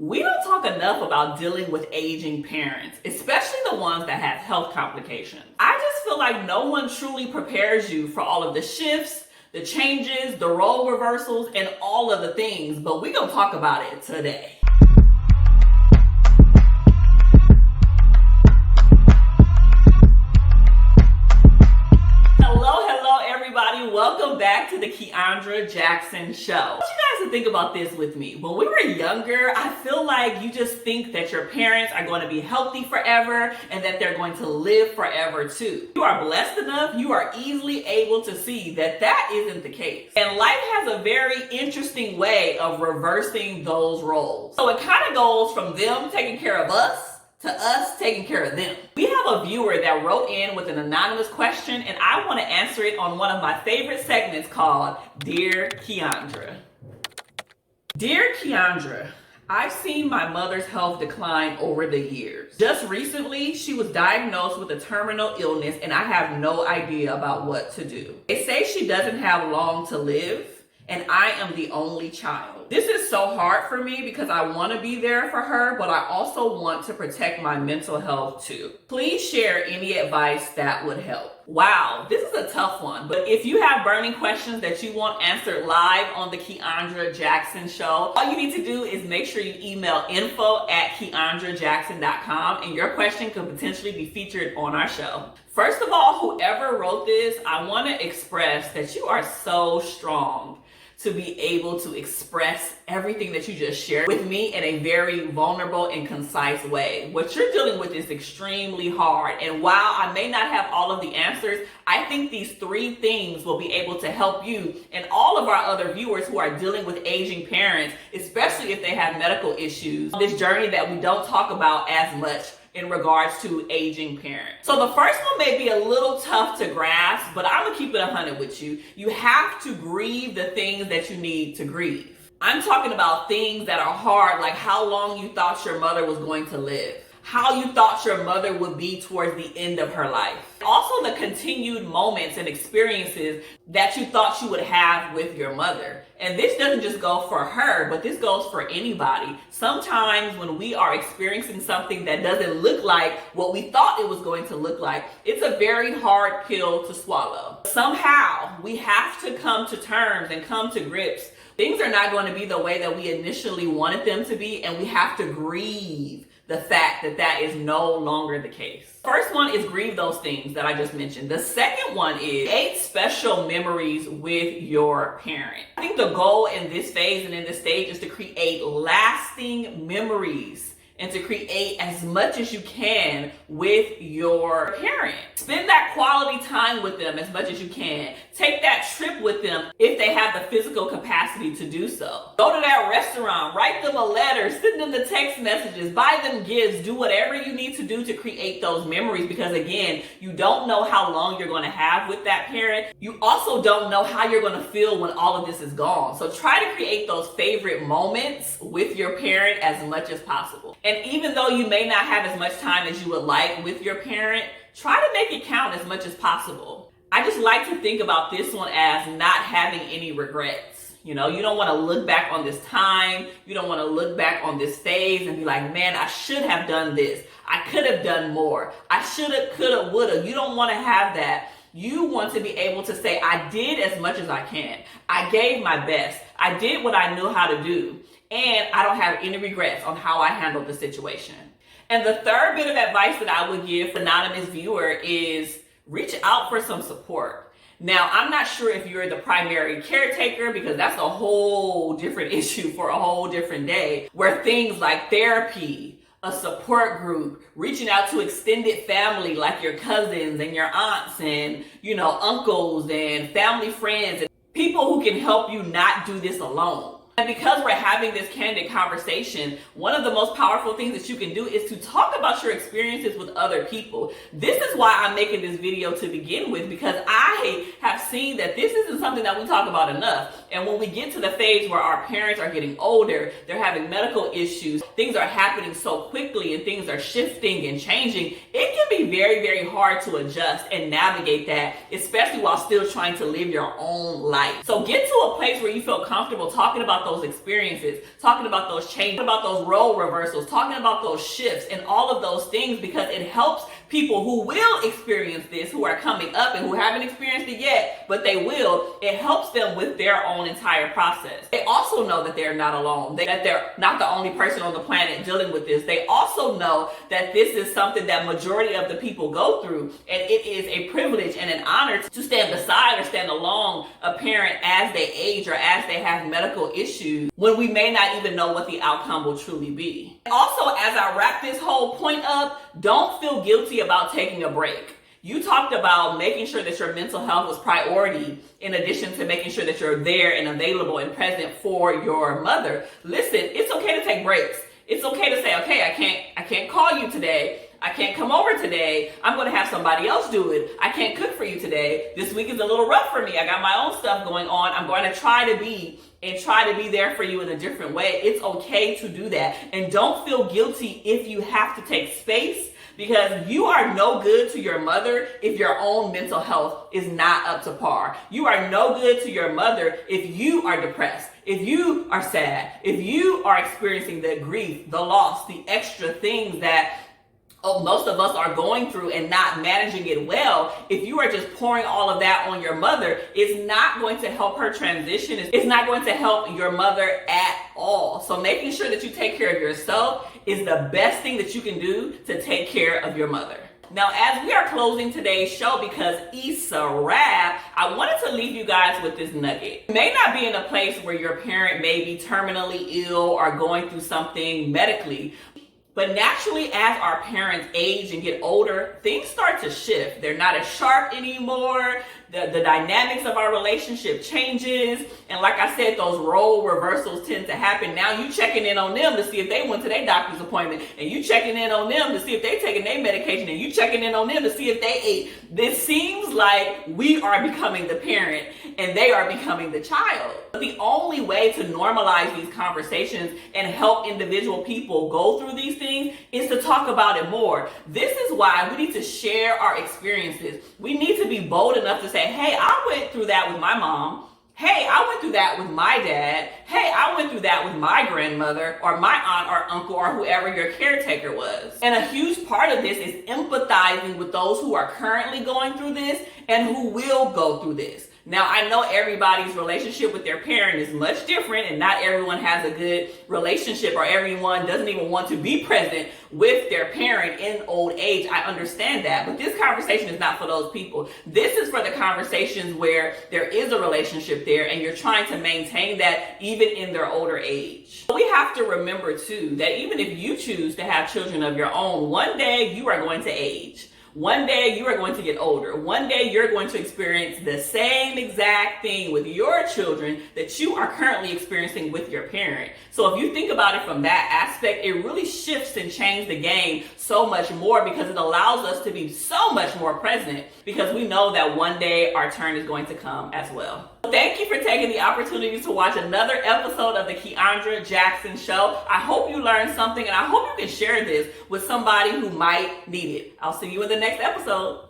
We don't talk enough about dealing with aging parents, especially the ones that have health complications. I just feel like no one truly prepares you for all of the shifts, the changes, the role reversals, and all of the things, but we're gonna talk about it today. Welcome back to the Kiaundra Jackson Show. I want you guys to think about this with me. When we were younger, I feel like you just think that your parents are going to be healthy forever and that they're going to live forever too. You are blessed enough, you are easily able to see that that isn't the case. And life has a very interesting way of reversing those roles. So it kind of goes from them taking care of us to us taking care of them. We have a viewer that wrote in with an anonymous question, and I want to answer it on one of my favorite segments called Dear Kiaundra. Dear Kiaundra, I've seen my mother's health decline over the years. Just recently, she was diagnosed with a terminal illness, and I have no idea about what to do. They say she doesn't have long to live, and I am the only child. This is so hard for me because I want to be there for her, but I also want to protect my mental health too. Please share any advice that would help. Wow, this is a tough one, but if you have burning questions that you want answered live on the Kiaundra Jackson Show, all you need to do is make sure you email info@kiaundrajackson.com and your question could potentially be featured on our show. First of all, whoever wrote this, I want to express that you are so strong to be able to express everything that you just shared with me in a very vulnerable and concise way. What you're dealing with is extremely hard. And while I may not have all of the answers, I think these 3 things will be able to help you and all of our other viewers who are dealing with aging parents, especially if they have medical issues, this journey that we don't talk about as much in regards to aging parents. So the first one may be a little tough to grasp, but I'm gonna keep it 100 with you. You have to grieve the things that you need to grieve. I'm talking about things that are hard, like how long you thought your mother was going to live, how you thought your mother would be towards the end of her life. Also the continued moments and experiences that you thought you would have with your mother. And this doesn't just go for her, but this goes for anybody. Sometimes when we are experiencing something that doesn't look like what we thought it was going to look like, it's a very hard pill to swallow. Somehow we have to come to terms and come to grips. Things are not going to be the way that we initially wanted them to be, and we have to grieve the fact that that is no longer the case. First one is grieve those things that I just mentioned. The second one is create special memories with your parent. I think the goal in this phase and in this stage is to create lasting memories and to create as much as you can with your parent. Spend that quality time with them as much as you can. Take that trip with them if they have the physical capacity to do so. Go to that restaurant, write them a letter, send them the text messages, buy them gifts, do whatever you need to do to create those memories, because again, you don't know how long you're going to have with that parent. You also don't know how you're going to feel when all of this is gone. So try to create those favorite moments with your parent as much as possible. And even though you may not have as much time as you would like with your parent, try to make it count as much as possible. I just like to think about this one as not having any regrets. You know, you don't want to look back on this time. You don't want to look back on this phase and be like, man, I should have done this. I could have done more. I shoulda, coulda, woulda. You don't want to have that. You want to be able to say, I did as much as I can. I gave my best. I did what I knew how to do. And I don't have any regrets on how I handled the situation. And the third bit of advice that I would give an anonymous viewer is reach out for some support. Now, I'm not sure if you're the primary caretaker, because that's a whole different issue for a whole different day, where things like therapy, a support group, reaching out to extended family like your cousins and your aunts and, uncles and family friends, and people who can help you not do this alone. And because we're having this candid conversation, one of the most powerful things that you can do is to talk about your experiences with other people. This is why I'm making this video to begin with, because I have seen that this isn't something that we talk about enough. And when we get to the phase where our parents are getting older, they're having medical issues, things are happening so quickly and things are shifting and changing, it can be very, very hard to adjust and navigate that, especially while still trying to live your own life. So get to a place where you feel comfortable talking about those those experiences, talking about those changes, about those role reversals, talking about those shifts and all of those things, because it helps people who will experience this, who are coming up and who haven't experienced it yet, but they will. It helps them with their own entire process. They also know that they're not alone, that they're not the only person on the planet dealing with this. They also know that this is something that majority of the people go through, and it is a privilege and an honor to stand beside or stand along a parent as they age or as they have medical issues when we may not even know what the outcome will truly be. Also, as I wrap this whole point up, don't feel guilty about taking a break. You talked about making sure that your mental health was priority in addition to making sure that you're there and available and present for your mother. Listen, it's okay to take breaks. It's okay to say, okay, I can't call you today. I can't come over today. I'm going to have somebody else do it. I can't cook for you today. This week is a little rough for me. I got my own stuff going on. I'm going to try to be there for you in a different way. It's okay to do that. And don't feel guilty if you have to take space, because you are no good to your mother if your own mental health is not up to par. You are no good to your mother if you are depressed, if you are sad, if you are experiencing the grief, the loss, the extra things that most of us are going through and not managing it well. If you are just pouring all of that on your mother, it's not going to help her transition. It's not going to help your mother at all. So making sure that you take care of yourself is the best thing that you can do to take care of your mother. Now, as we are closing today's show, because it's a wrap, I wanted to leave you guys with this nugget. You may not be in a place where your parent may be terminally ill or going through something medically, but naturally, as our parents age and get older, things start to shift. They're not as sharp anymore. The dynamics of our relationship changes. And like I said, those role reversals tend to happen. Now you checking in on them to see if they went to their doctor's appointment, and you checking in on them to see if they taking their medication, and you checking in on them to see if they ate. This seems like we are becoming the parent and they are becoming the child. But the only way to normalize these conversations and help individual people go through these things is to talk about it more. This is why we need to share our experiences. We need to be bold enough to say, hey, I went through that with my mom. Hey, I went through that with my dad. Hey, I went through that with my grandmother or my aunt or uncle or whoever your caretaker was. And a huge part of this is empathizing with those who are currently going through this and who will go through this. Now, I know everybody's relationship with their parent is much different, and not everyone has a good relationship, or everyone doesn't even want to be present with their parent in old age. I understand that, but this conversation is not for those people. This is for the conversations where there is a relationship there and you're trying to maintain that even in their older age. We have to remember too that even if you choose to have children of your own, one day you are going to age. One day you are going to get older. One day you're going to experience the same exact thing with your children that you are currently experiencing with your parent. So if you think about it from that aspect, it really shifts and changes the game so much more, because it allows us to be so much more present, because we know that one day our turn is going to come as well. Thank you for taking the opportunity to watch another episode of the Kiaundra Jackson Show. I hope you learned something, and I hope you can share this with somebody who might need it. I'll see you in the next episode.